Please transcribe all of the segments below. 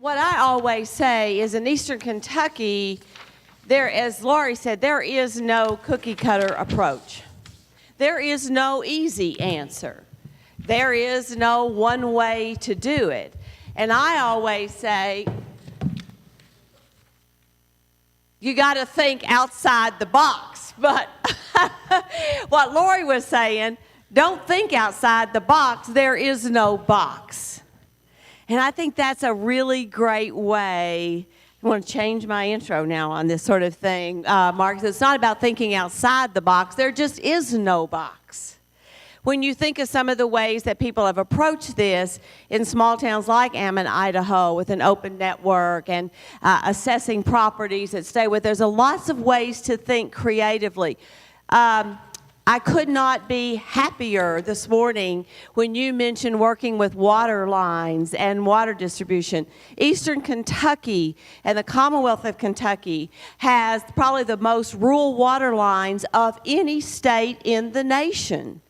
What I always say is in Eastern Kentucky, as Lori said, there is no cookie cutter approach. There is no easy answer. There is no one way to do it. And I always say, you got to think outside the box. But what Lori was saying, don't think outside the box. There is no box. And I think that's a really great way. I want to change my intro now on this sort of thing, Mark. It's not about thinking outside the box. There just is no box. When you think of some of the ways that people have approached this in small towns like Ammon, Idaho, with an open network and assessing properties that stay with, there's lots of ways to think creatively. I could not be happier this morning when you mentioned working with water lines and water distribution. Eastern Kentucky and the Commonwealth of Kentucky has probably the most rural water lines of any state in the nation.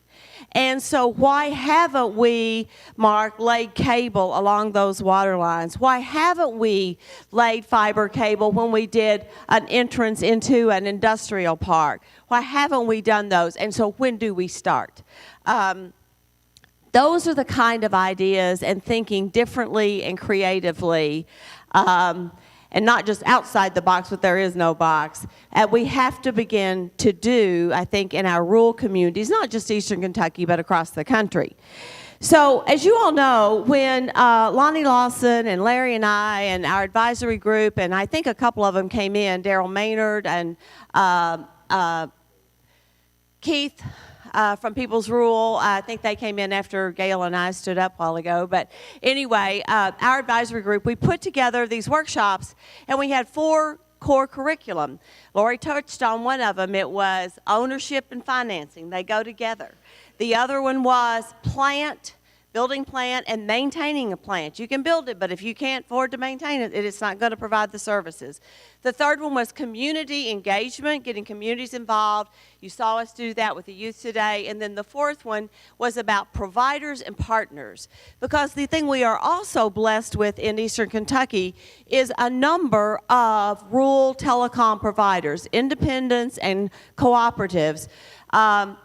And so why haven't we, Mark, laid cable along those water lines? Why haven't we laid fiber cable when we did an entrance into an industrial park? Why haven't we done those? And so when do we start? Those are the kind of ideas and thinking differently and creatively. And not just outside the box, but there is no box. We have to begin to do, I think, in our rural communities, not just Eastern Kentucky, but across the country. So, as you all know, when Lonnie Lawson and Larry and I and our advisory group, and I think a couple of them came in, Daryl Maynard and Keith, from People's Rural. I think they came in after Gail and I stood up a while ago. But anyway, our advisory group, we put together these workshops, and we had 4 core curriculum. Lori touched on one of them. It was ownership and financing. They go together. The other one was building plant and maintaining a plant. You can build it, but if you can't afford to maintain it, it's not going to provide the services. The third one was community engagement, getting communities involved. You saw us do that with the youth today. And then the fourth one was about providers and partners. Because the thing we are also blessed with in Eastern Kentucky is a number of rural telecom providers, independents and cooperatives.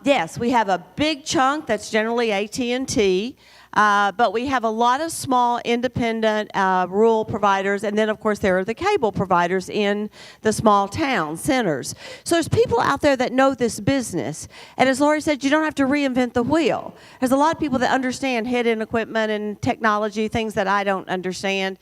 Yes, we have a big chunk that's generally AT&T, but we have a lot of small independent rural providers, and then of course there are the cable providers in the small town centers. So there's people out there that know this business, and as Lori said, you don't have to reinvent the wheel. There's a lot of people that understand head-end equipment and technology, things that I don't understand.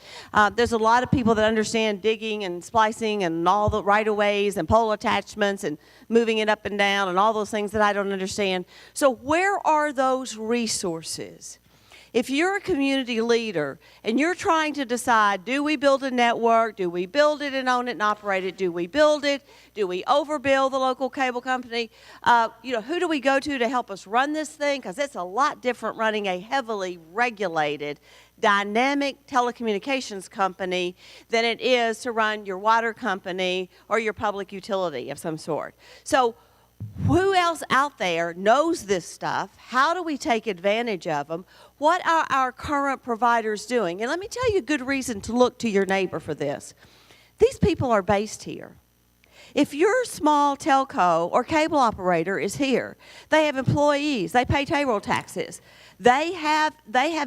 There's a lot of people that understand digging and splicing and all the right-of-ways and pole attachments and moving it up and down and all those things that I don't understand. So where are those resources? If you're a community leader and you're trying to decide, do we build a network? Do we build it and own it and operate it? Do we build it? Do we overbill the local cable company? Who do we go to help us run this thing? Because it's a lot different running a heavily regulated, dynamic telecommunications company than it is to run your water company or your public utility of some sort. So who else out there knows this stuff? How do we take advantage of them? What are our current providers doing? And let me tell you a good reason to look to your neighbor for this. These people are based here. If your small telco or cable operator is here, they have employees, they pay payroll taxes, they have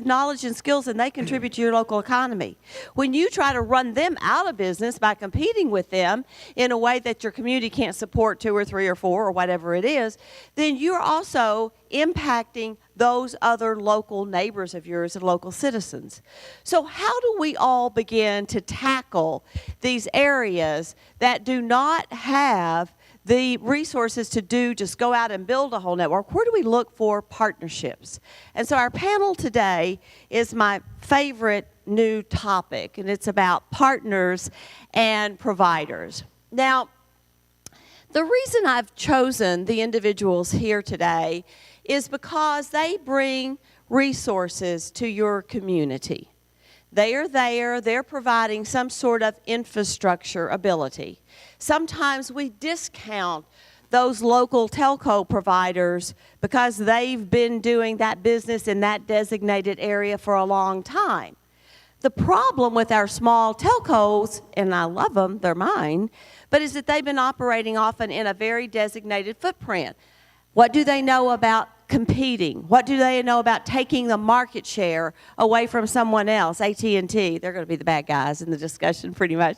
knowledge and skills, and they contribute to your local economy. When you try to run them out of business by competing with them in a way that your community can't support 2 or 3 or 4 or whatever it is, then you're also impacting those other local neighbors of yours and local citizens. So how do we all begin to tackle these areas that do not have the resources to just go out and build a whole network? Where do we look for partnerships? And so our panel today is my favorite new topic, and it's about partners and providers. Now, the reason I've chosen the individuals here today is because they bring resources to your community. They are there, they're providing some sort of infrastructure ability. Sometimes we discount those local telco providers because they've been doing that business in that designated area for a long time. The problem with our small telcos, and I love them, they're mine, but is that they've been operating often in a very designated footprint. What do they know about competing? What do they know about taking the market share away from someone else? AT&T, they're going to be the bad guys in the discussion pretty much.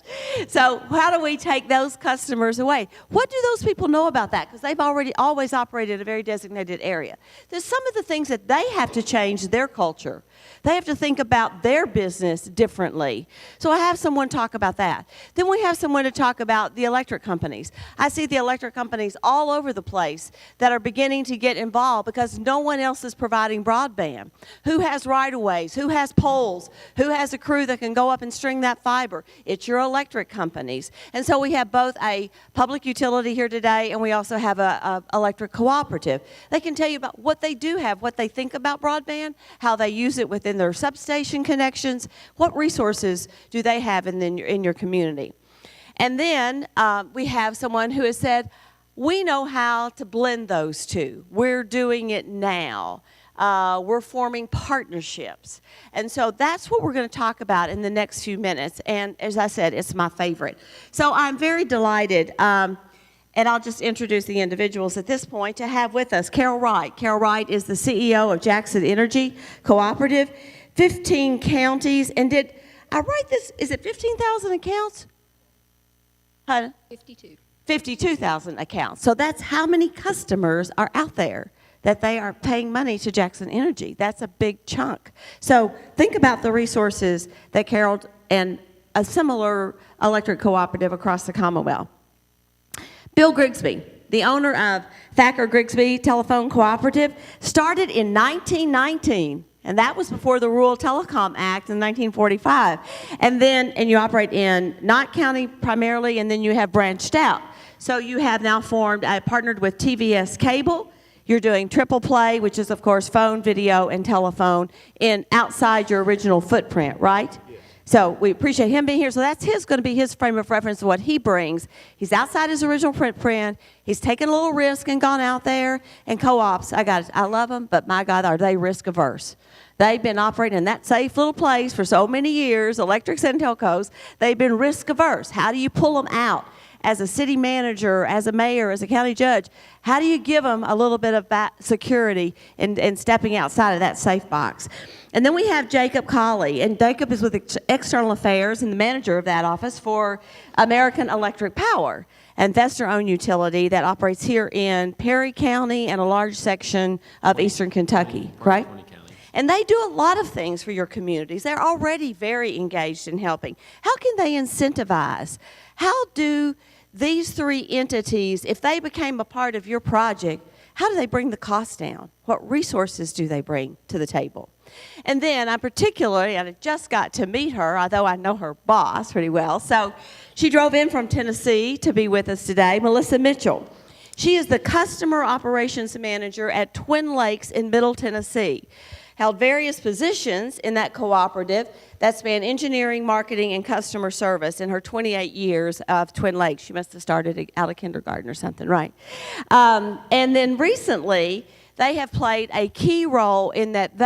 So how do we take those customers away? What do those people know about that? Because they've always operated in a very designated area. There's some of the things that they have to change their culture. They have to think about their business differently. So I have someone talk about that. Then we have someone to talk about the electric companies. I see the electric companies all over the place that are beginning to get involved because no one else is providing broadband. Who has right-of-ways? Who has poles? Who has a crew that can go up and string that fiber? It's your electric companies. And so we have both a public utility here today, and we also have a electric cooperative. They can tell you about what they do have, what they think about broadband, how they use it within their substation connections, what resources do they have in your community. And then we have someone who has said, we know how to blend those two. We're doing it now. We're forming partnerships. And so that's what we're going to talk about in the next few minutes. And as I said, it's my favorite. So I'm very delighted, and I'll just introduce the individuals at this point, to have with us Carol Wright. Carol Wright is the CEO of Jackson Energy Cooperative, 15 counties. And did I write this? Is it 15,000 accounts? Huh? 52,000 accounts. So that's how many customers are out there that they are paying money to Jackson Energy. That's a big chunk. So think about the resources that Carol and a similar electric cooperative across the Commonwealth. Bill Grigsby, the owner of Thacker Grigsby Telephone Cooperative, started in 1919. And that was before the Rural Telecom Act in 1945. And you operate in Knott County primarily, and then you have branched out. So you have now partnered with TVS Cable. You're doing triple play, which is, of course, phone, video, and telephone outside your original footprint, right? Yes. So we appreciate him being here. So that's going to be his frame of reference to what he brings. He's outside his original footprint. He's taken a little risk and gone out there. And co-ops, I love them, but my God, are they risk averse? They've been operating in that safe little place for so many years, electrics and telcos. They've been risk averse. How do you pull them out? As a city manager, as a mayor, as a county judge, how do you give them a little bit of security in stepping outside of that safe box? And then we have Jacob Colley, and Jacob is with External Affairs and the manager of that office for American Electric Power, an investor-owned utility that operates here in Perry County and a large section of eastern Kentucky, right? And they do a lot of things for your communities. They're already very engaged in helping. How can they incentivize? How do these three entities, if they became a part of your project, how do they bring the cost down? What resources do they bring to the table? And then I just got to meet her, although I know her boss pretty well. So she drove in from Tennessee to be with us today, Melissa Mitchell. She is the Customer Operations Manager at Twin Lakes in Middle Tennessee. Held various positions in that cooperative that span engineering, marketing, and customer service in her 28 years of Twin Lakes. She must have started out of kindergarten or something, right? And then recently, they have played a key role in that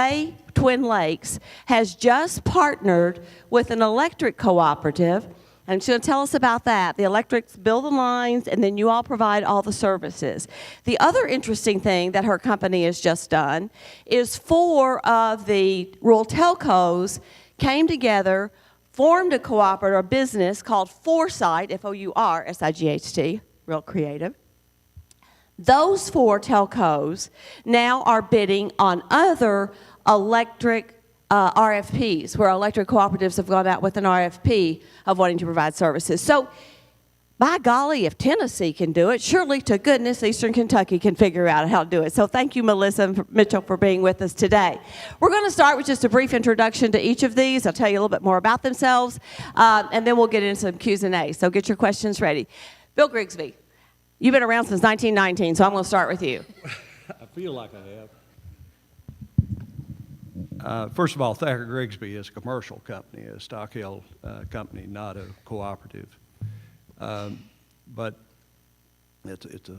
Twin Lakes, has just partnered with an electric cooperative. And she's going to tell us about that. The electrics build the lines, and then you all provide all the services. The other interesting thing that her company has just done is 4 of the rural telcos came together, formed a cooperative business called Foresight, F-O-U-R-S-I-G-H-T, real creative. Those 4 telcos now are bidding on other electric RFPs, where electric cooperatives have gone out with an RFP of wanting to provide services. So, by golly, if Tennessee can do it, surely to goodness Eastern Kentucky can figure out how to do it. So thank you, Melissa Mitchell, for being with us today. We're going to start with just a brief introduction to each of these. I'll tell you a little bit more about themselves, and then we'll get into some Q's and A's. So get your questions ready. Bill Grigsby, you've been around since 1919, so I'm going to start with you. I feel like I have. First of all, Thacker Grigsby is a commercial company, a Stock Hill company, not a cooperative. But it's a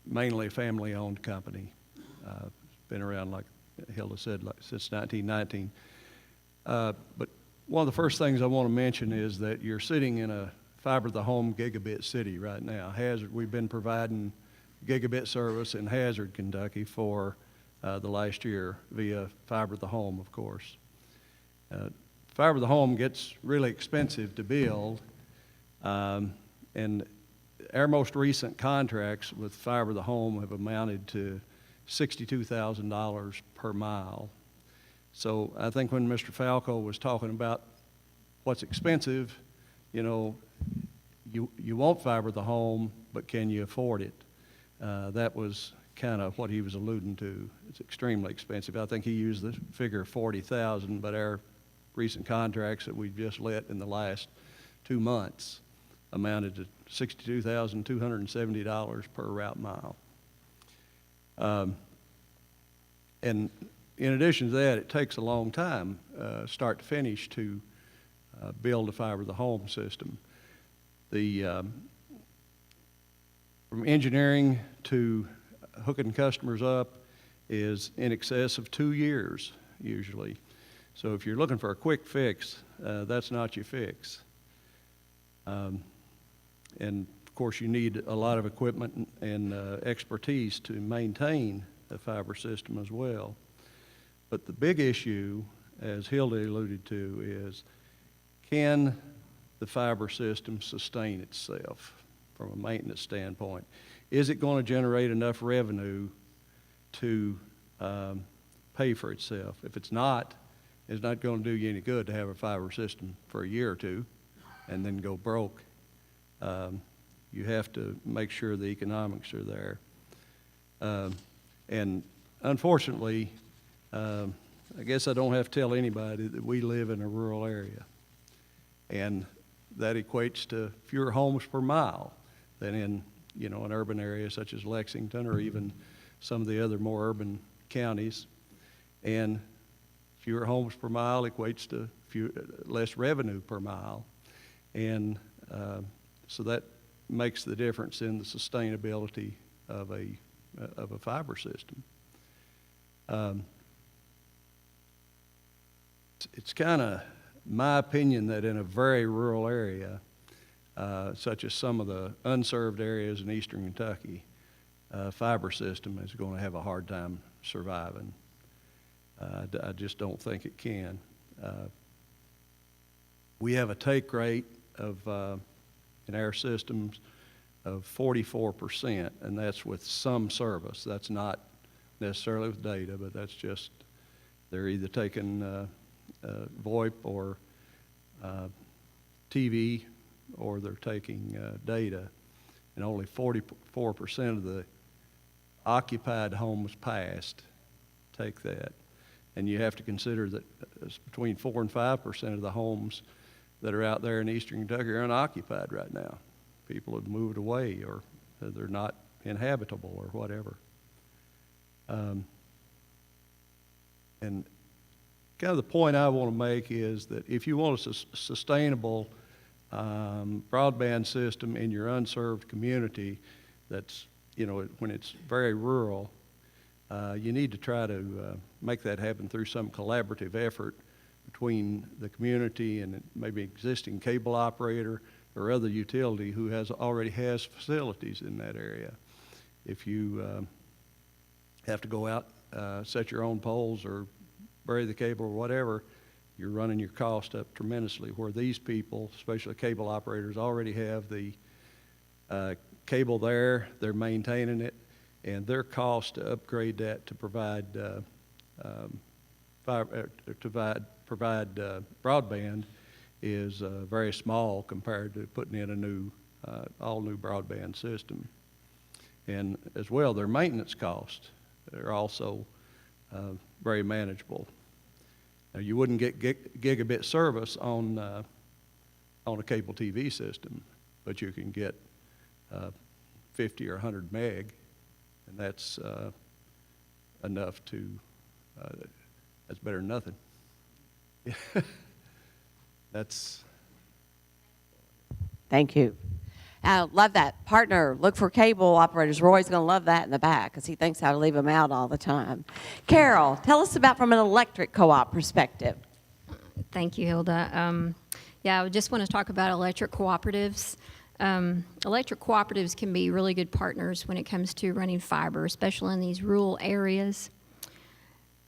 mainly family-owned company. It's been around, like Hilda said, since 1919. But One of the first things I want to mention is that you're sitting in a fiber to the home gigabit city right now. We've been providing gigabit service in Hazard, Kentucky for the last year via fiber to the home, of course. Fiber to the home gets really expensive to build, and our most recent contracts with fiber to the home have amounted to $62,000 per mile. So I think when Mr. Falco was talking about what's expensive, you know, you want fiber to the home, but can you afford it? That was kind of what he was alluding to. It's extremely expensive. I think he used the figure of 40,000, but our recent contracts that we've just let in the last 2 months amounted to $62,270 per route mile. And in addition to that, it takes a long time, start to finish, to build a fiber to the home system. From engineering to hooking customers up is in excess of 2 years usually. So if you're looking for a quick fix, that's not your fix. And of course you need a lot of equipment and expertise to maintain a fiber system as well. But the big issue, as Hilda alluded to, is can the fiber system sustain itself from a maintenance standpoint? Is it going to generate enough revenue to pay for itself? If it's not going to do you any good to have a fiber system for a year or two and then go broke. You have to make sure the economics are there. And unfortunately, I guess I don't have to tell anybody that we live in a rural area. And that equates to fewer homes per mile than in, you know, an urban area such as Lexington or even some of the other more urban counties. And fewer homes per mile equates to less revenue per mile. And so that makes the difference in the sustainability of a fiber system. It's kind of my opinion that in a very rural area, such as some of the unserved areas in eastern Kentucky, fiber system is going to have a hard time surviving. I just don't think it can. We have a take rate of in our systems of 44%, and that's with some service. That's not necessarily with data, but that's just they're either taking VoIP or TV, or they're taking data, and only 44% of the occupied homes passed take that. And you have to consider that between 4 and 5% of the homes that are out there in eastern Kentucky are unoccupied right now. People have moved away, or they're not inhabitable or whatever. And kind of the point I want to make is that if you want a sustainable broadband system in your unserved community that's, you know, when it's very rural, you need to try to make that happen through some collaborative effort between the community and maybe existing cable operator or other utility who already has facilities in that area. If you have to go out, set your own poles or bury the cable or whatever, you're running your cost up tremendously, where these people, especially cable operators, already have the cable there, they're maintaining it, and their cost to upgrade that to provide broadband is very small compared to putting in a new, all new broadband system. And as well, their maintenance costs are also very manageable. Now, you wouldn't get gigabit service on a cable TV system, but you can get 50 or 100 meg, and that's enough to, that's better than nothing. That's. Thank you. Love that. Partner, look for cable operators. Roy's going to love that in the back because he thinks how to leave them out all the time. Carol, tell us about from an electric co-op perspective. Thank you, Hilda. Yeah, I just want to talk about electric cooperatives. Electric cooperatives can be really good partners when it comes to running fiber, especially in these rural areas.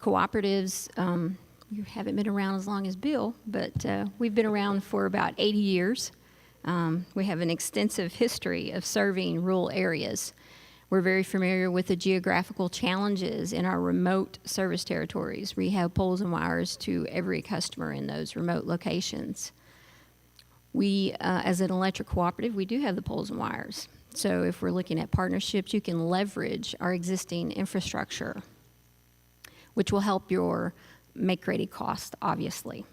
Cooperatives, you haven't been around as long as Bill, but we've been around for about 80 years. We have an extensive history of serving rural areas. We're very familiar with the geographical challenges in our remote service territories. We have poles and wires to every customer in those remote locations. We, as an electric cooperative, we do have the poles and wires. So if we're looking at partnerships, you can leverage our existing infrastructure, which will help your make-ready cost, obviously.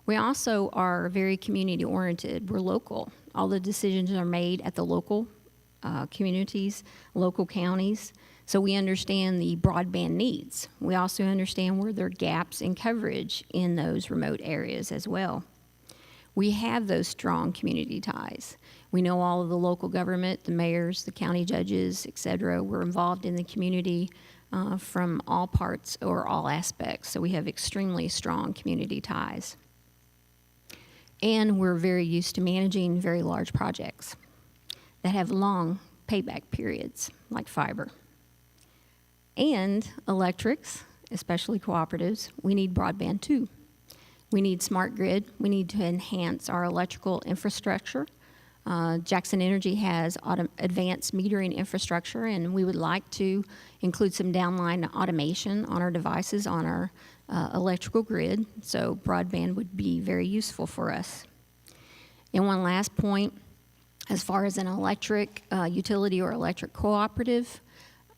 We also are very community-oriented. We're local. All the decisions are made at the local communities, local counties. So we understand the broadband needs. We also understand where there are gaps in coverage in those remote areas as well. We have those strong community ties. We know all of the local government, the mayors, the county judges, et cetera. We're involved in the community from all parts or all aspects. So we have extremely strong community ties. And we're very used to managing very large projects that have long payback periods, like fiber. And electrics, especially cooperatives, we need broadband too. We need smart grid. We need to enhance our electrical infrastructure. Jackson Energy has advanced metering infrastructure, and we would like to include some downline automation on our devices on our electrical grid, so broadband would be very useful for us. And one last point, as far as an electric utility or electric cooperative,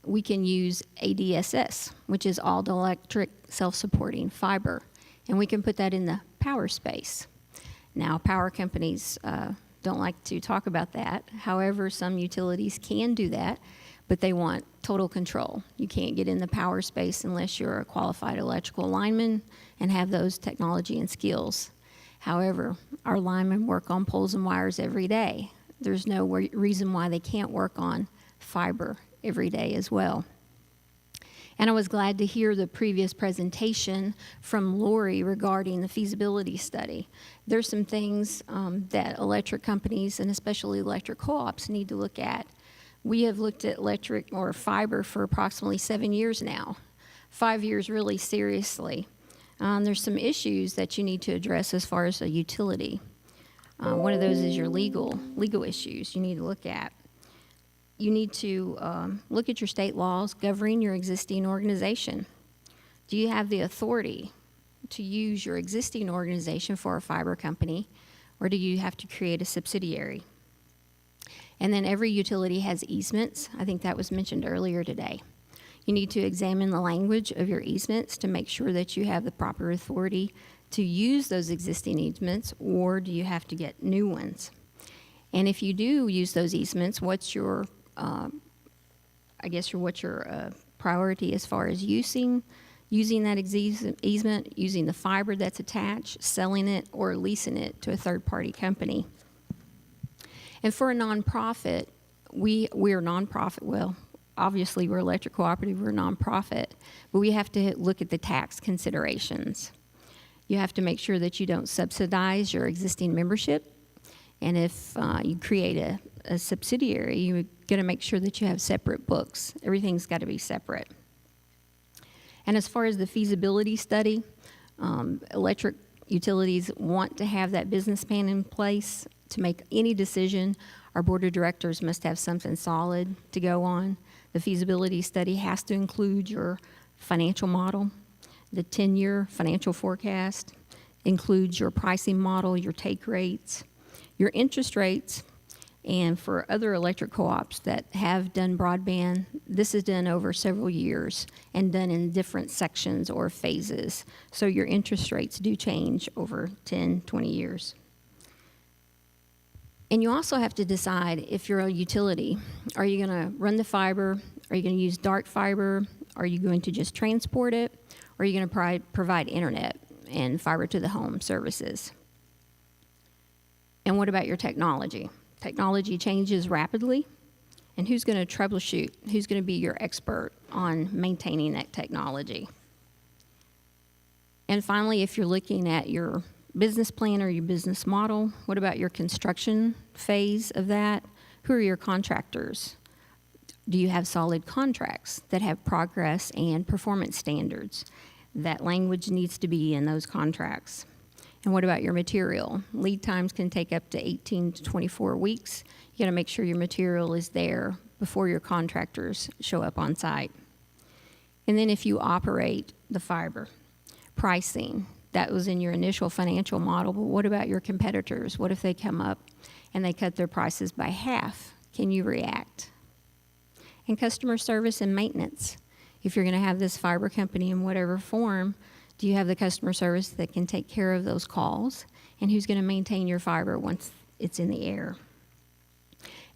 we can use ADSS, which is all electric self-supporting fiber, and we can put that in the power space. Now, power companies don't like to talk about that. However, some utilities can do that, but they want total control. You can't get in the power space unless you're a qualified electrical lineman and have those technology and skills. However, our linemen work on poles and wires every day. There's no reason why they can't work on fiber every day as well. And I was glad to hear the previous presentation from Lori regarding the feasibility study. There's some things that electric companies and especially electric co-ops need to look at. We have looked at electric or fiber for approximately 7 years now, 5 years really seriously. There's some issues that you need to address as far as a utility. One of those is your legal issues you need to look at. You need to look at your state laws governing your existing organization. Do you have the authority to use your existing organization for a fiber company, or do you have to create a subsidiary? And then every utility has easements. I think that was mentioned earlier today. You need to examine the language of your easements to make sure that you have the proper authority to use those existing easements, or do you have to get new ones? And if you do use those easements, what's your priority as far as using that easement, using the fiber that's attached, selling it, or leasing it to a third-party company? And for a nonprofit, we're nonprofit. Well, obviously we're electric cooperative, we're nonprofit, but we have to look at the tax considerations. You have to make sure that you don't subsidize your existing membership. And if you create a subsidiary, you're going to make sure that you have separate books. Everything's got to be separate. And as far as the feasibility study, electric utilities want to have that business plan in place. To make any decision, our board of directors must have something solid to go on. The feasibility study has to include your financial model, the 10-year financial forecast, includes your pricing model, your take rates, your interest rates, and for other electric co-ops that have done broadband, this is done over several years and done in different sections or phases. So your interest rates do change over 10, 20 years. And you also have to decide if you're a utility, are you going to run the fiber? Are you going to use dark fiber? Are you going to just transport it? Or are you going to provide internet and fiber to the home services? And what about your technology? Technology changes rapidly, and who's going to troubleshoot? Who's going to be your expert on maintaining that technology? And finally, if you're looking at your business plan or your business model, what about your construction phase of that? Who are your contractors? Do you have solid contracts that have progress and performance standards? That language needs to be in those contracts. And what about your material? Lead times can take up to 18 to 24 weeks. You got to make sure your material is there before your contractors show up on site. And then if you operate the fiber, pricing, that was in your initial financial model, but what about your competitors? What if they come up and they cut their prices by half? Can you react? And customer service and maintenance. If you're going to have this fiber company in whatever form, do you have the customer service that can take care of those calls? And who's going to maintain your fiber once it's in the air?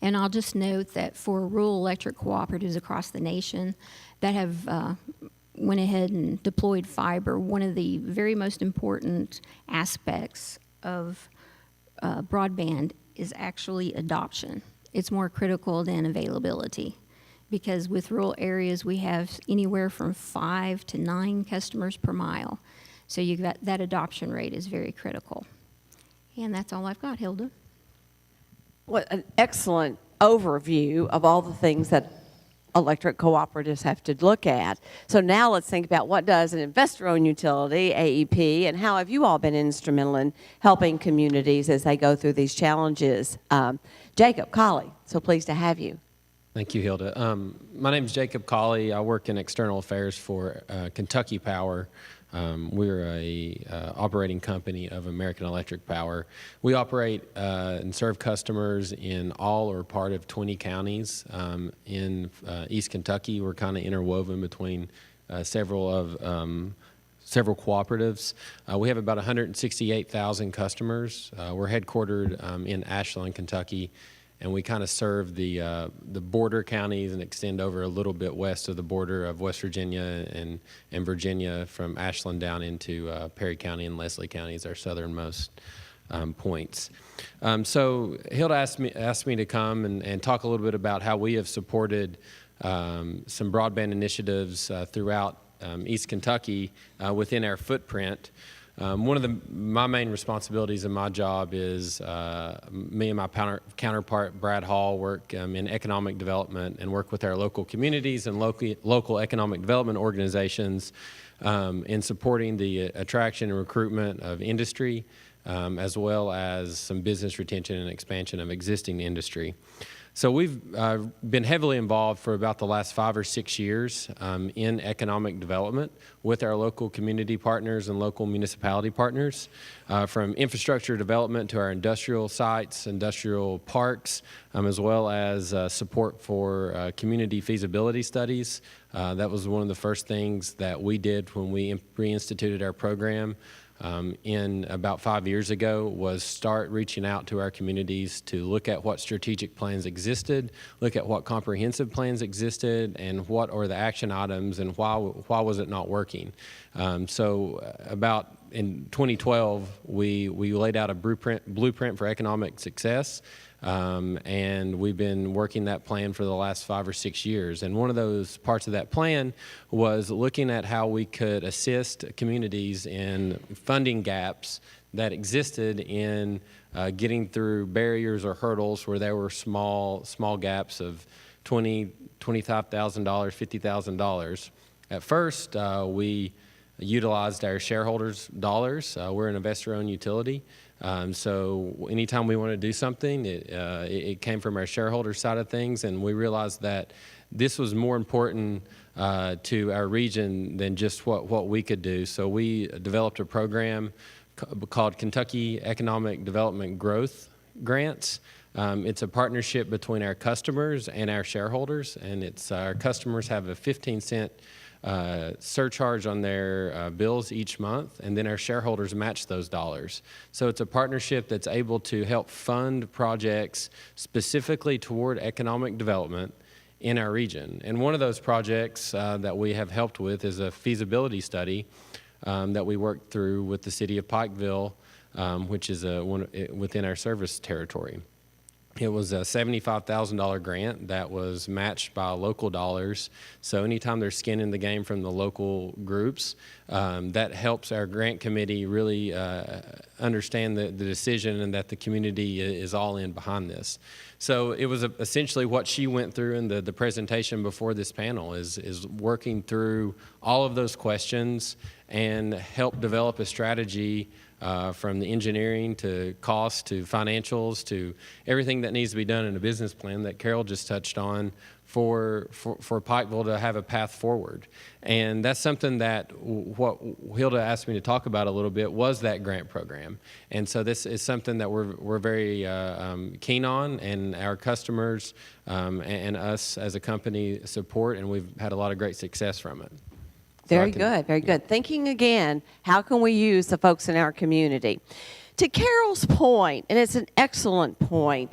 And I'll just note that for rural electric cooperatives across the nation that have went ahead and deployed fiber, one of the very most important aspects of broadband is actually adoption. It's more critical than availability, because with rural areas we have anywhere from 5 to 9 customers per mile. So that adoption rate is very critical. And that's all I've got, Hilda. What an excellent overview of all the things that electric cooperatives have to look at. So now let's think about, what does an investor-owned utility, AEP, and how have you all been instrumental in helping communities as they go through these challenges? Jacob, Colley, so pleased to have you. Thank you, Hilda. My name is Jacob Colley. I work in external affairs for Kentucky Power. We're a operating company of American Electric Power. We operate and serve customers in all or part of 20 counties. In East Kentucky, we're kind of interwoven between several cooperatives. We have about 168,000 customers. We're headquartered in Ashland, Kentucky, and we kind of serve the border counties and extend over a little bit west of the border of West Virginia and Virginia, from Ashland down into Perry County and Leslie County is our southernmost points. So Hilda asked me to come and talk a little bit about how we have supported some broadband initiatives throughout East Kentucky within our footprint. One of my main responsibilities in my job is me and my counterpart, Brad Hall, work in economic development and work with our local communities and local economic development organizations in supporting the attraction and recruitment of industry, as well as some business retention and expansion of existing industry. So we've been heavily involved for about the last 5 or 6 years in economic development with our local community partners and local municipality partners, from infrastructure development to our industrial sites, industrial parks, as well as support for community feasibility studies. That was one of the first things that we did when we reinstituted our program. In about 5 years ago, was start reaching out to our communities to look at what strategic plans existed, look at what comprehensive plans existed, and what are the action items, and why was it not working. So about in 2012, we laid out a blueprint for economic success. And we've been working that plan for the last 5 or 6 years. And one of those parts of that plan was looking at how we could assist communities in funding gaps that existed in getting through barriers or hurdles where there were small gaps of $25,000, $50,000. At first, we utilized our shareholders' dollars. We're an investor-owned utility. So anytime we want to do something, it came from our shareholder side of things, and we realized that this was more important to our region than just what we could do. So we developed a program called Kentucky Economic Development Growth Grants. It's a partnership between our customers and our shareholders, and our customers have a 15-cent surcharge on their bills each month, and then our shareholders match those dollars. So it's a partnership that's able to help fund projects specifically toward economic development in our region. And one of those projects that we have helped with is a feasibility study that we worked through with the city of Pikeville, which is within our service territory. It was a $75,000 grant that was matched by local dollars. So anytime there's skin in the game from the local groups, that helps our grant committee really understand the decision and that the community is all in behind this. So it was essentially what she went through in the presentation before this panel is working through all of those questions and help develop a strategy from the engineering to cost to financials to everything that needs to be done in a business plan that Carol just touched on for Pikeville to have a path forward. And that's something that what Hilda asked me to talk about a little bit was that grant program. And so this is something that we're very keen on, and our customers and us as a company support, and we've had a lot of great success from it. Very good, very good. Thinking again, how can we use the folks in our community? To Carol's point, and it's an excellent point,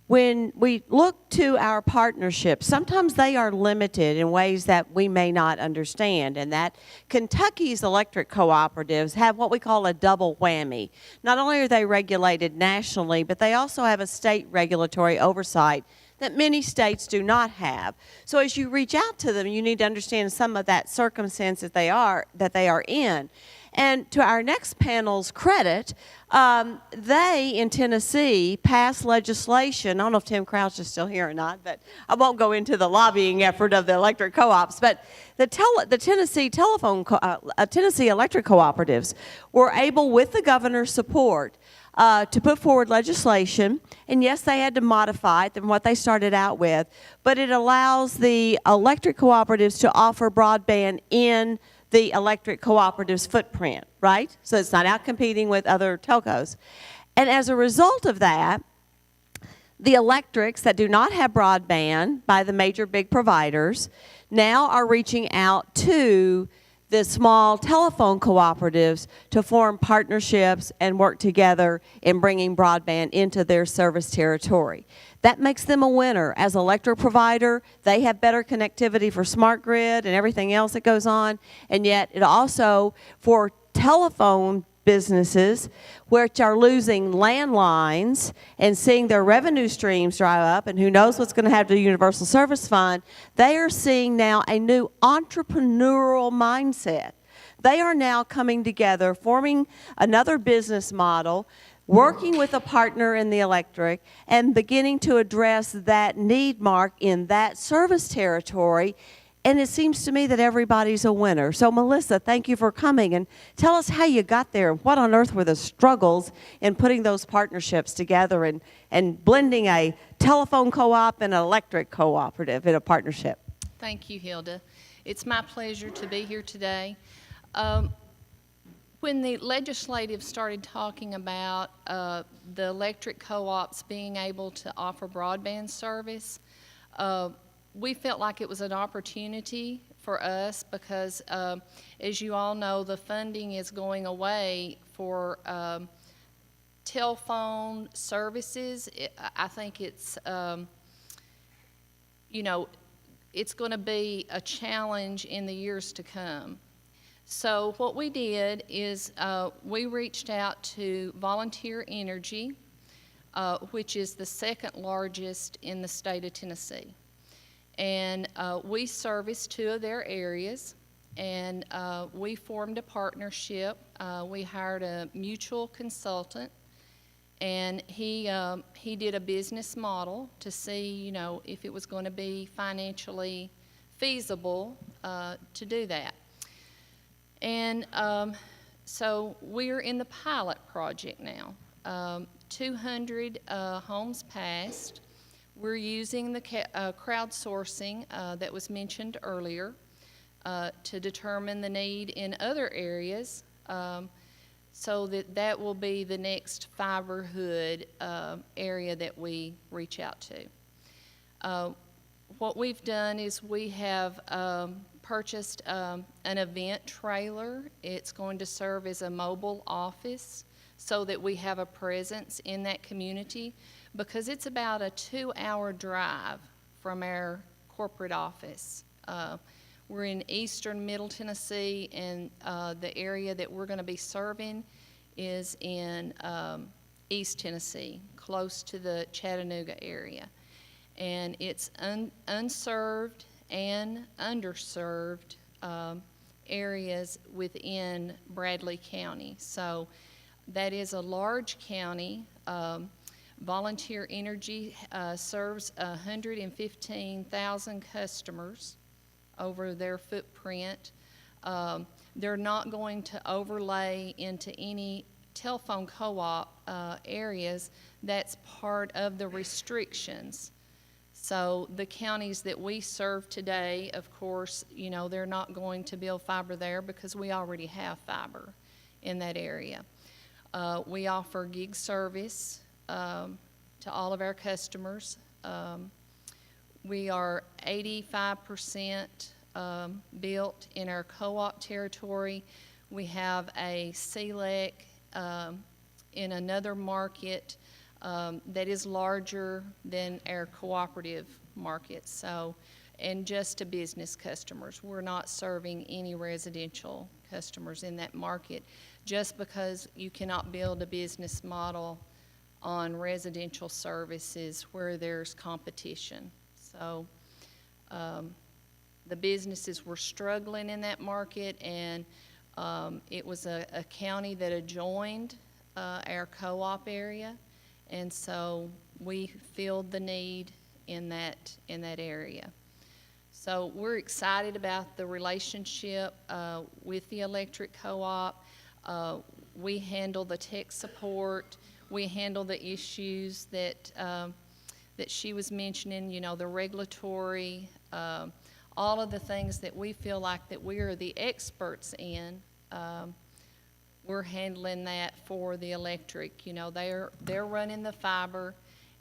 when we look to our partnerships, sometimes they are limited in ways that we may not understand, and that Kentucky's electric cooperatives have what we call a double whammy. Not only are they regulated nationally, but they also have a state regulatory oversight that many states do not have. So as you reach out to them, you need to understand some of that circumstance that they are in. And to our next panel's credit, they in Tennessee passed legislation. I don't know if Tim Crouch is still here or not, but I won't go into the lobbying effort of the electric co-ops. But the Tennessee Tennessee electric cooperatives were able, with the governor's support, to put forward legislation, and yes, they had to modify it than what they started out with, but it allows the electric cooperatives to offer broadband in the electric cooperative's footprint, right? So it's not out competing with other telcos. And as a result of that, the electrics that do not have broadband by the major big providers now are reaching out to the small telephone cooperatives to form partnerships and work together in bringing broadband into their service territory. That makes them a winner. As an electric provider, they have better connectivity for smart grid and everything else that goes on, and yet it also, for telephone businesses which are losing landlines and seeing their revenue streams dry up, and who knows what's going to happen to the Universal Service Fund, they are seeing now a new entrepreneurial mindset. They are now coming together, forming another business model, working with a partner in the electric, and beginning to address that need mark in that service territory. And it seems to me that everybody's a winner. So, Melissa, thank you for coming, and tell us how you got there. What on earth were the struggles in putting those partnerships together and blending a telephone co-op and an electric cooperative in a partnership? Thank you, Hilda. It's my pleasure to be here today. When the legislative started talking about the electric co-ops being able to offer broadband service, we felt like it was an opportunity for us because, as you all know, the funding is going away for telephone services. I think it's, it's going to be a challenge in the years to come. So what we did is we reached out to Volunteer Energy, which is the second largest in the state of Tennessee. And we serviced 2 of their areas, and we formed a partnership. We hired a mutual consultant, and he did a business model to see, if it was going to be financially feasible to do that. And so we're in the pilot project now. 200 homes passed. We're using the crowdsourcing that was mentioned earlier to determine the need in other areas, so that will be the next fiberhood area that we reach out to. What we've done is we have purchased an event trailer. It's going to serve as a mobile office so that we have a presence in that community, because it's about a 2-hour drive from our corporate office. We're in eastern Middle Tennessee, and the area that we're going to be serving is in East Tennessee, close to the Chattanooga area. And it's unserved and underserved areas within Bradley County. So that is a large county. Volunteer Energy serves 115,000 customers over their footprint. They're not going to overlay into any telephone co-op areas. That's part of the restrictions. So the counties that we serve today, of course, you know, they're not going to build fiber there because we already have fiber in that area. We offer gig service to all of our customers. We are 85% built in our co-op territory. We have a CLEC in another market that is larger than our cooperative market. So, and just to business customers. We're not serving any residential customers in that market just because you cannot build a business model on residential services where there's competition. So the businesses were struggling in that market, and it was a county that adjoined our co-op area, and so we filled the need in that area. So we're excited about the relationship with the electric co-op. We handle the tech support. We handle the issues that she was mentioning, you know, the regulatory, all of the things that we feel like that we are the experts in. We're handling that for the electric. You know, they're running the fiber,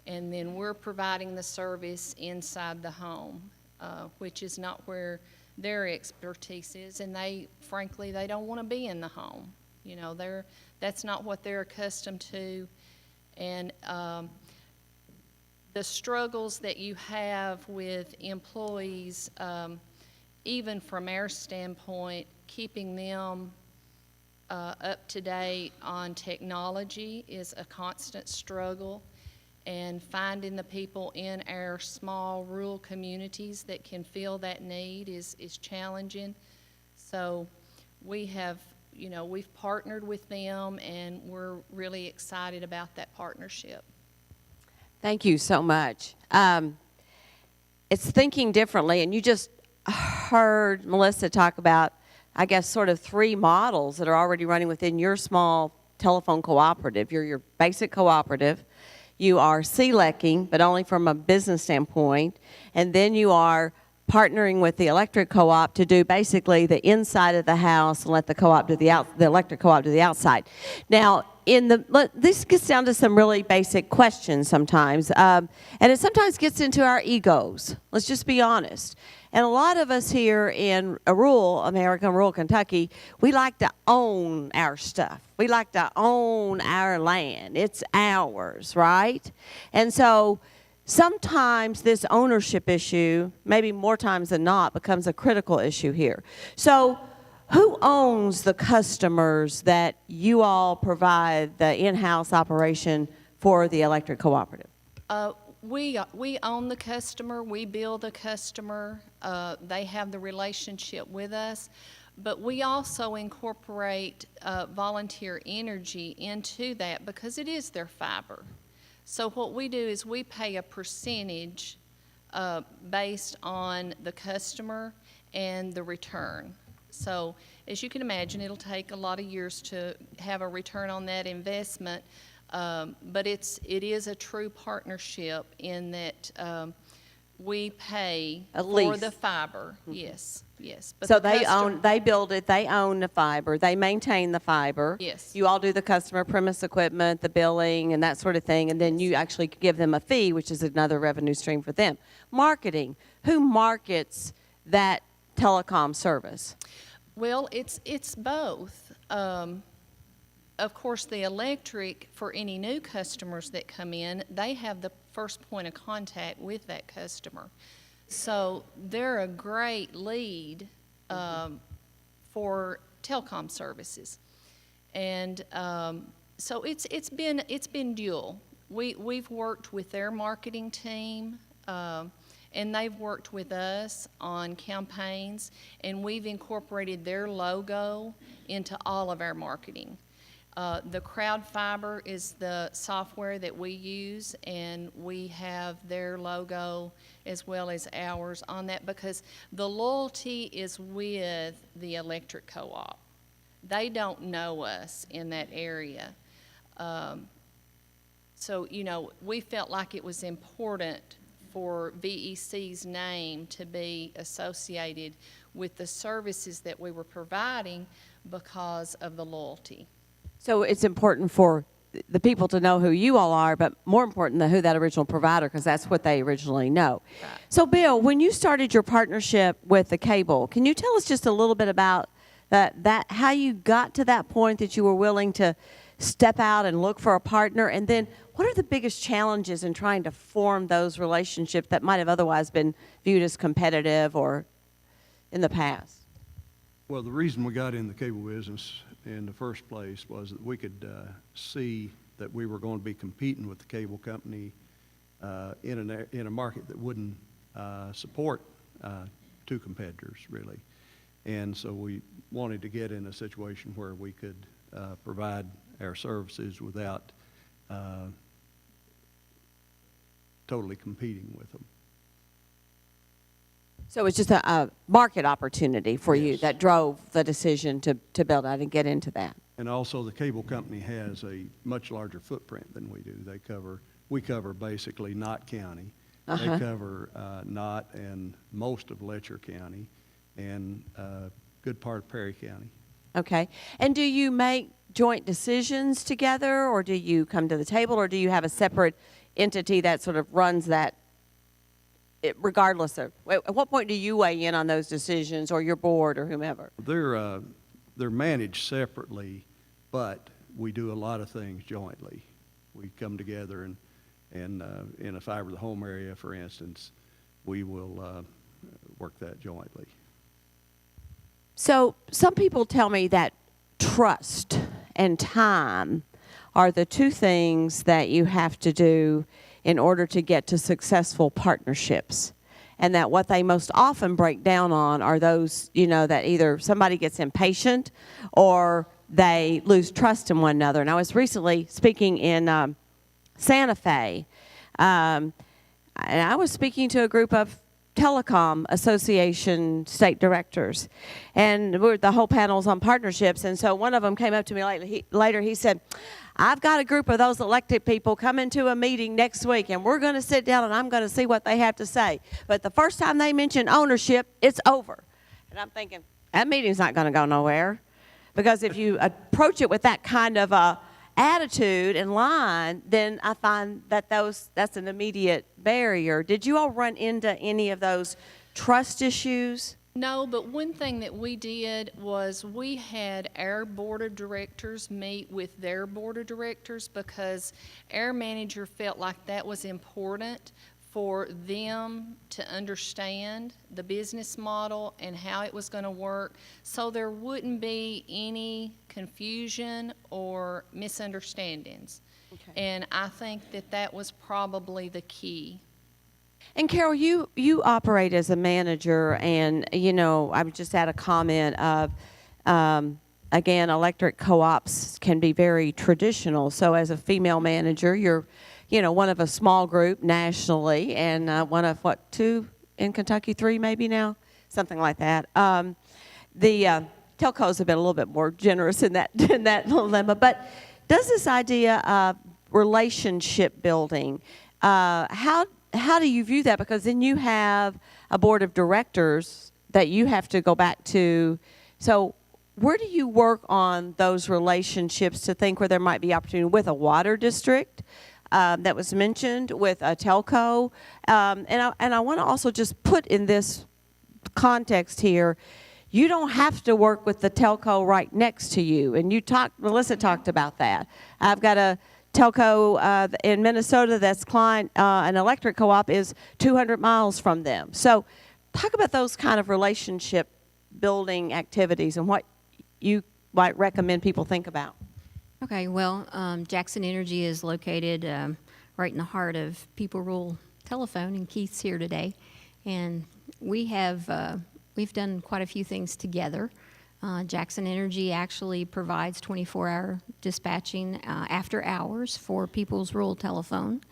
and then we're providing the service inside the home, which is not where their expertise is, and frankly, they don't want to be in the home. You know, that's not what they're accustomed to. And the struggles that you have with employees, even from our standpoint, keeping them up to date on technology is a constant struggle, and finding the people in our small rural communities that can fill that need is challenging. So we have, you know, we've partnered with them, and we're really excited about that partnership. Thank you so much. It's thinking differently, and you just heard Melissa talk about, I guess, sort of 3 models that are already running within your small telephone cooperative. You're your basic cooperative. You are CLECing, but only from a business standpoint, and then you are partnering with the electric co-op to do basically the inside of the house and let the co-op do the electric co-op do the outside. Now, this gets down to some really basic questions sometimes, and it sometimes gets into our egos. Let's just be honest. And a lot of us here in rural America, rural Kentucky, we like to own our stuff. We like to own our land. It's ours, right? And so sometimes this ownership issue, maybe more times than not, becomes a critical issue here. So who owns the customers that you all provide the in-house operation for the electric cooperative? We own the customer. We bill the customer. They have the relationship with us. But we also incorporate volunteer energy into that because it is their fiber. So what we do is we pay a percentage based on the customer and the return. So as you can imagine, it'll take a lot of years to have a return on that investment, but it is a true partnership in that we pay for the fiber. Mm-hmm. Yes. But so they build it, they own the fiber, they maintain the fiber. Yes. You all do the customer premise equipment, the billing, and that sort of thing, and then you actually give them a fee, which is another revenue stream for them. Marketing. Who markets that telecom service? Well, it's both. Of course, the electric, for any new customers that come in, they have the first point of contact with that customer. So they're a great lead for telecom services. And so it's been dual. we've worked with their marketing team, and they've worked with us on campaigns, and we've incorporated their logo into all of our marketing. The Crowd Fiber is the software that we use, and we have their logo as well as ours on that, because the loyalty is with the electric co-op. They don't know us in that area. So, you know, we felt like it was important for VEC's name to be associated with the services that we were providing because of the loyalty. So it's important for the people to know who you all are, but more important than who that original provider, because that's what they originally know. Right. So Bill, when you started your partnership with the cable, can you tell us just a little bit about that how you got to that point that you were willing to step out and look for a partner? And then what are the biggest challenges in trying to form those relationships that might have otherwise been viewed as competitive or in the past? Well, the reason we got in the cable business in the first place was that we could see that we were going to be competing with the cable company in a market that wouldn't support two competitors, really. And so we wanted to get in a situation where we could provide our services without totally competing with them. So it's just a market opportunity for you Yes. that drove the decision to build out and get into that. And also, the cable company has a much larger footprint than we do. We cover basically Knott County. Uh-huh. They cover Knott and most of Letcher County and a good part of Perry County. Okay. And do you make joint decisions together, or do you come to the table, or do you have a separate entity that sort of runs that regardless of, at what point do you weigh in on those decisions, or your board or whomever? They're managed separately, but we do a lot of things jointly. We come together and in a fiber to the home area, for instance, we will work that jointly. So some people tell me that trust and time are the two things that you have to do in order to get to successful partnerships. And that what they most often break down on are those, you know, that either somebody gets impatient or they lose trust in one another. And I was recently speaking in Santa Fe, and I was speaking to a group of Telecom Association state directors, and the whole panel's on partnerships. And so one of them came up to me later. He said, "I've got a group of those elected people coming to a meeting next week, and we're going to sit down and I'm going to see what they have to say. But the first time they mention ownership, it's over." And I'm thinking, that meeting's not going to go nowhere, because if you approach it with that kind of attitude and line, then I find that that's an immediate barrier. Did you all run into any of those trust issues? No, but one thing that we did was we had our board of directors meet with their board of directors, because our manager felt like that was important for them to understand the business model and how it was going to work, so there wouldn't be any confusion or misunderstandings. Okay. And I think that was probably the key. And Carol, you operate as a manager, and you know, I was just at a comment of, again, electric co-ops can be very traditional. So as a female manager, you're, you know, one of a small group nationally, and one of what, 2 in Kentucky, 3 maybe now, something like that. The telcos have been a little bit more generous in that dilemma. But does this idea of relationship building, how do you view that? Because then you have a board of directors that you have to go back to. So where do you work on those relationships to think where there might be opportunity with a water district that was mentioned, with a telco? And I want to also just put in this context here, you don't have to work with the telco right next to you. And Melissa talked about that. I've got a telco in Minnesota that's client, an electric co-op is 200 miles from them. So talk about those kind of relationship building activities and what you might recommend people think about. Okay, well, Jackson Energy is located right in the heart of People Rule Telephone, and Keith's here today. And we've done quite a few things together. Jackson Energy actually provides 24-hour dispatching after hours for People's Rural Telephone.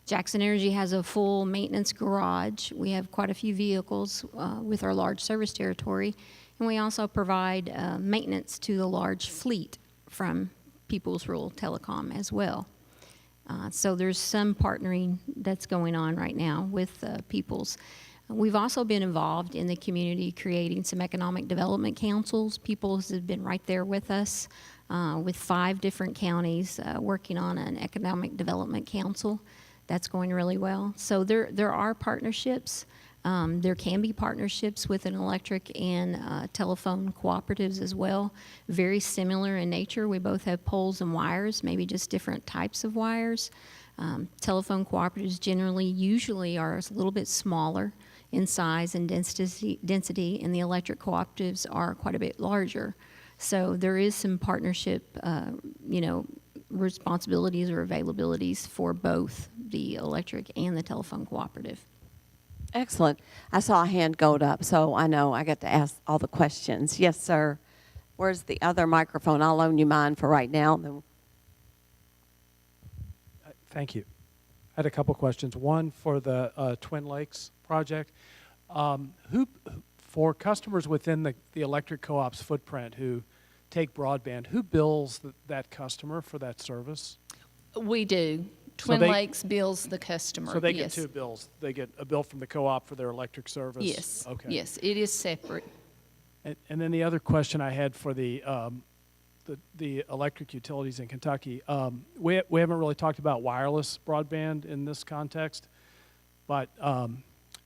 Jackson Energy has a full maintenance garage. We have quite a few vehicles with our large service territory, and we also provide maintenance to the large fleet from People's Rural Telecom as well. So there's some partnering that's going on right now with People's. We've also been involved in the community creating some economic development councils. People's have been right there with us with 5 different counties working on an economic development council. That's going really well. So there are partnerships. There can be partnerships with an electric and telephone cooperatives as well. Very similar in nature. We both have poles and wires, maybe just different types of wires. Telephone cooperatives usually are a little bit smaller in size and density, and the electric cooperatives are quite a bit larger. So there is some partnership, responsibilities or availabilities for both the electric and the telephone cooperative. Excellent. I saw a hand go up, so I know I get to ask all the questions. Yes, sir. Where's the other microphone? I'll loan you mine for right now. Thank you. I had a couple questions. One for the Twin Lakes project. For customers within the electric co-op's footprint who take broadband, who bills that customer for that service? We do. Twin Lakes bills the customer. So they get 2 bills. They get a bill from the co-op for their electric service? Yes. Okay. Yes, it is separate. And then the other question I had for the electric utilities in Kentucky, we haven't really talked about wireless broadband in this context, but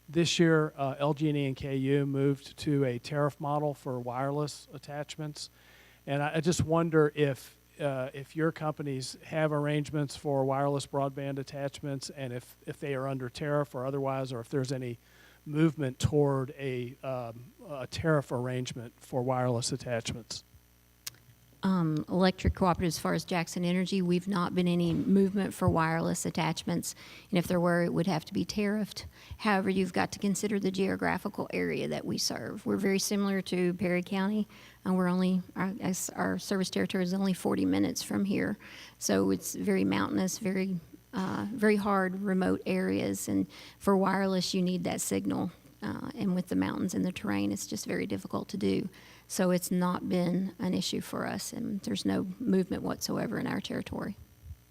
this year LG&E and KU moved to a tariff model for wireless attachments, and I just wonder if your companies have arrangements for wireless broadband attachments, and if they are under tariff or otherwise, or if there's any movement toward a tariff arrangement for wireless attachments. Electric cooperatives, as far as Jackson Energy, we've not been any movement for wireless attachments, and if there were, it would have to be tariffed. However, you've got to consider the geographical area that we serve. We're very similar to Perry County, and our service territory is only 40 minutes from here, so it's very mountainous, very hard, remote areas, and for wireless, you need that signal, and with the mountains and the terrain, it's just very difficult to do. So it's not been an issue for us, and there's no movement whatsoever in our territory.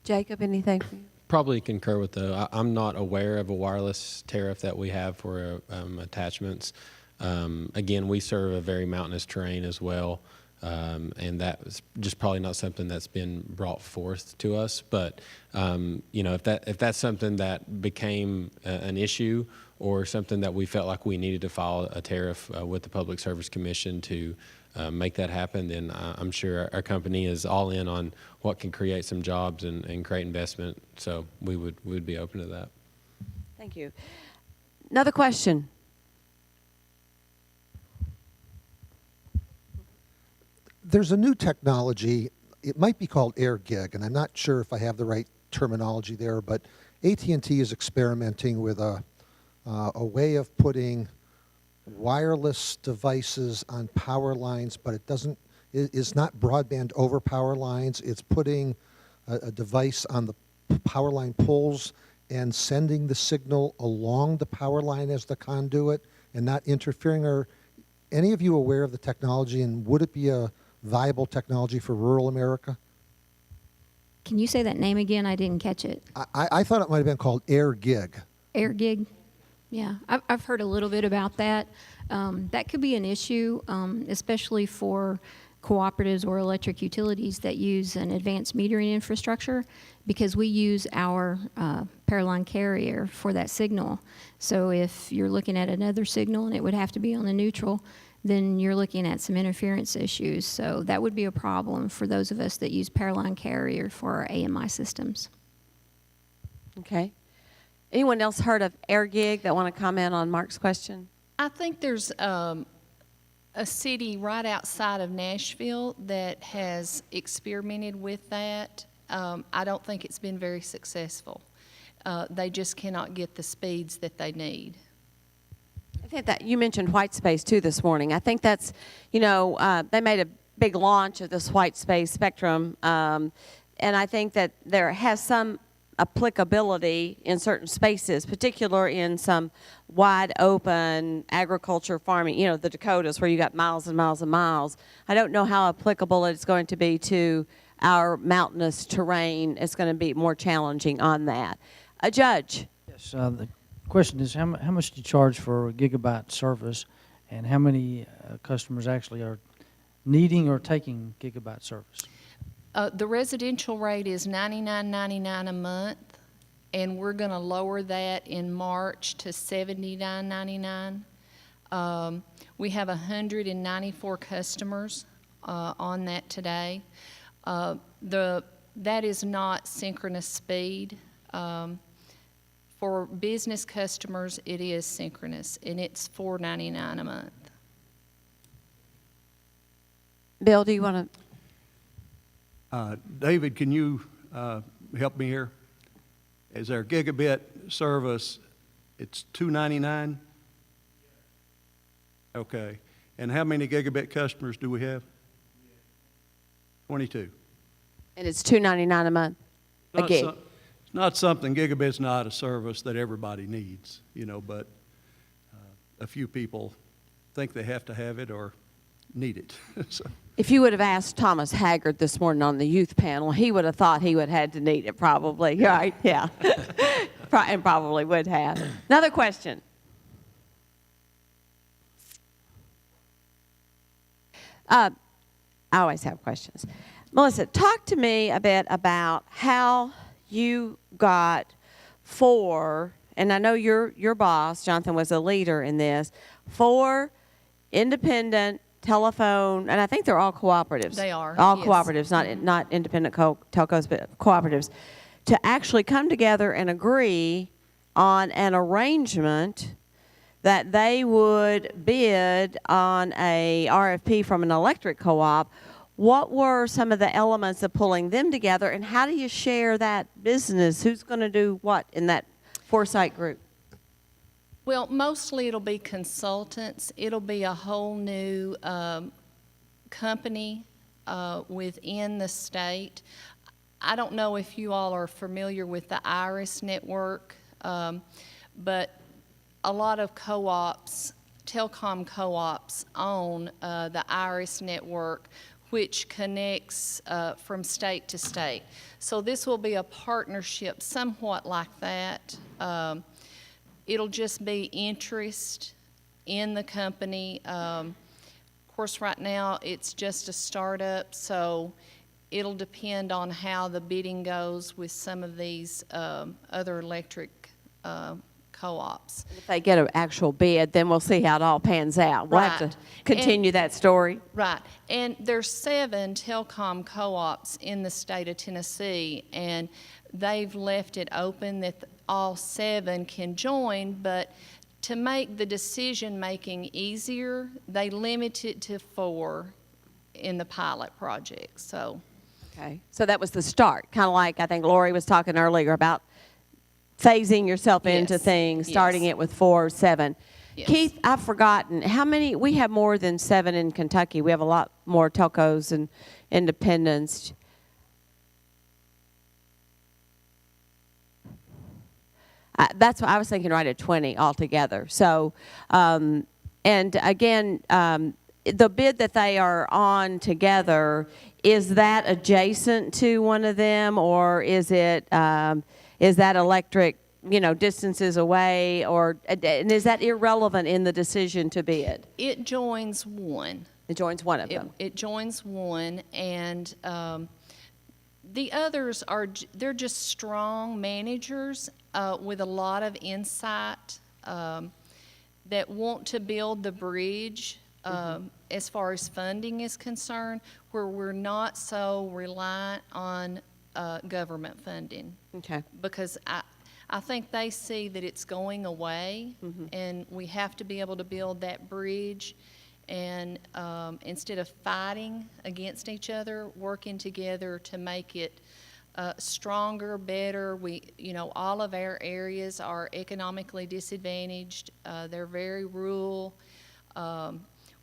Jacob, anything for you? Probably concur with I'm not aware of a wireless tariff that we have for attachments. Again, we serve a very mountainous terrain as well, and that's just probably not something that's been brought forth to us. But if that's something that became an issue, or something that we felt like we needed to file a tariff with the Public Service Commission to make that happen, then I'm sure our company is all in on what can create some jobs and create investment. So we would be open to that. Thank you. Another question. There's a new technology. It might be called air gig, and I'm not sure if I have the right terminology there, but AT&T is experimenting with a way of putting wireless devices on power lines, but it's not broadband over power lines. It's putting a device on the power line poles and sending the signal along the power line as the conduit and not interfering. Are any of you aware of the technology, and would it be a viable technology for rural America? Can you say that name again? I didn't catch it. I thought it might have been called air gig. Air gig? Yeah, I've heard a little bit about that. That could be an issue, especially for cooperatives or electric utilities that use an advanced metering infrastructure, because we use our power line carrier for that signal. So if you're looking at another signal and it would have to be on the neutral, then you're looking at some interference issues. So that would be a problem for those of us that use power line carrier for our AMI systems. Okay. Anyone else heard of air gig that want to comment on Mark's question? I think there's a city right outside of Nashville that has experimented with that. I don't think it's been very successful. They just cannot get the speeds that they need. I think that you mentioned white space too this morning. I think that's, they made a big launch of this white space spectrum, and I think that there has some applicability in certain spaces, particularly in some wide open agriculture farming, the Dakotas where you got miles and miles and miles. I don't know how applicable it's going to be to our mountainous terrain. It's going to be more challenging on that. A judge. Yes, the question is how much do you charge for a gigabyte service, and how many customers actually are needing or taking gigabyte service? The residential rate is $99.99 a month, and we're going to lower that in March to $79.99. We have 194 customers on that today. That is not synchronous speed. For business customers, it is synchronous, and it's $4.99 a month. Bill, do you want to? David, can you help me here? Is there gigabit service? It's $2.99? Okay. And how many gigabit customers do we have? 22. And it's $2.99 a month. A gig. It's not something, gigabit's not a service that everybody needs, but a few people think they have to have it or need it. So. If you would have asked Thomas Haggard this morning on the youth panel, he would have thought he would have had to need it probably, right? Yeah. And probably would have. Another question. I always have questions. Melissa, talk to me a bit about how you got 4, and I know your boss, Jonathan, was a leader in this, 4 independent telephone, and I think they're all cooperatives. They are, all yes. cooperatives, not independent telcos, but cooperatives, to actually come together and agree on an arrangement that they would bid on a RFP from an electric co-op. What were some of the elements of pulling them together, and how do you share that business? Who's going to do what in that foresight group? Well, mostly it'll be consultants. It'll be a whole new company within the state. I don't know if you all are familiar with the IRIS network, but a lot of co-ops, telecom co-ops, own the IRIS network, which connects from state to state. So this will be a partnership somewhat like that. It'll just be interest in the company. Of course, right now it's just a startup, so it'll depend on how the bidding goes with some of these other electric co-ops. If they get an actual bid, then we'll see how it all pans out. We'll have Right. to continue that story. Right, and there's 7 telecom co-ops in the state of Tennessee, and they've left it open that all 7 can join, but to make the decision-making easier, they limit it to 4 in the pilot project, so. Okay, so that was the start, kind of like I think Lori was talking earlier about phasing yourself into Yes, things, starting yes. it with 4 or 7. Yes. Keith, I've forgotten, how many, we have more than 7 in Kentucky. We have a lot more telcos and independents. That's what I was thinking, right at 20 altogether. So, and again, the bid that they are on together, is that adjacent to one of them, or is it, is that electric, distances away, or, and is that irrelevant in the decision to bid? It joins one. It joins one of them. It joins one, and the others they're just strong managers with a lot of insight that want to build the bridge as far as funding is concerned, where we're not so reliant on government funding. Okay. Because I think they see that it's going away, and we have to be able to build that bridge, and instead of fighting against each other, working together to make it stronger, better. All of our areas are economically disadvantaged. They're very rural.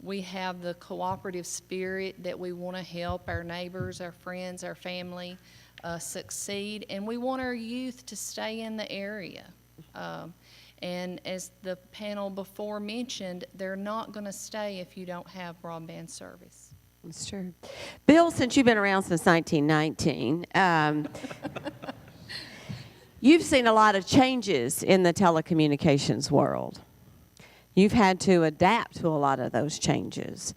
We have the cooperative spirit that we want to help our neighbors, our friends, our family succeed, and we want our youth to stay in the area. And as the panel before mentioned, they're not going to stay if you don't have broadband service. That's true. Bill, since you've been around since 1919, you've seen a lot of changes in the telecommunications world. You've had to adapt to a lot of those changes.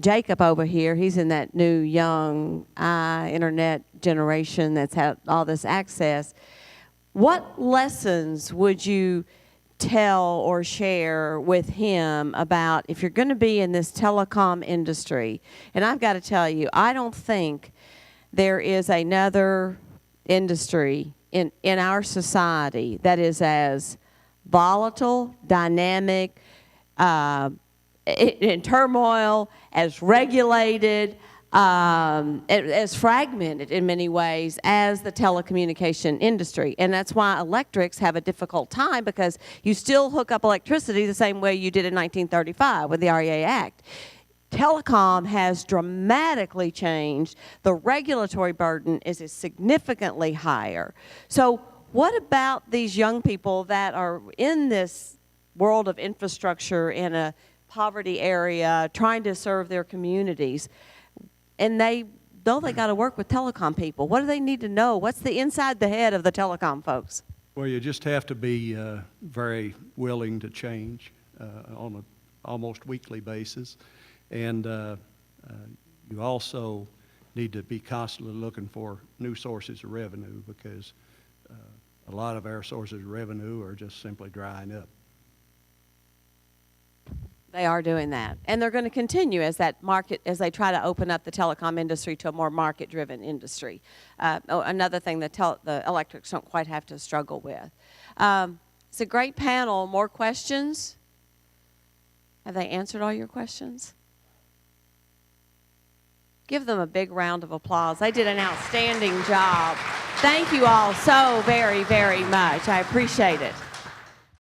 Jacob over here, he's in that new young internet generation that's had all this access. What lessons would you tell or share with him about if you're going to be in this telecom industry? And I've got to tell you, I don't think there is another industry in our society that is as volatile, dynamic, in turmoil, as regulated, as fragmented in many ways as the telecommunication industry. And that's why electrics have a difficult time, because you still hook up electricity the same way you did in 1935 with the REA Act. Telecom has dramatically changed. The regulatory burden is significantly higher. So what about these young people that are in this world of infrastructure in a poverty area, trying to serve their communities, and they got to work with telecom people? What do they need to know? What's the inside the head of the telecom folks? Well, you just have to be very willing to change on an almost weekly basis. And you also need to be constantly looking for new sources of revenue, because a lot of our sources of revenue are just simply drying up. They are doing that. And they're going to continue as they try to open up the telecom industry to a more market-driven industry. Another thing that the electrics don't quite have to struggle with. It's a great panel. More questions? Have they answered all your questions? Give them a big round of applause. They did an outstanding job. Thank you all so very, very much. I appreciate it.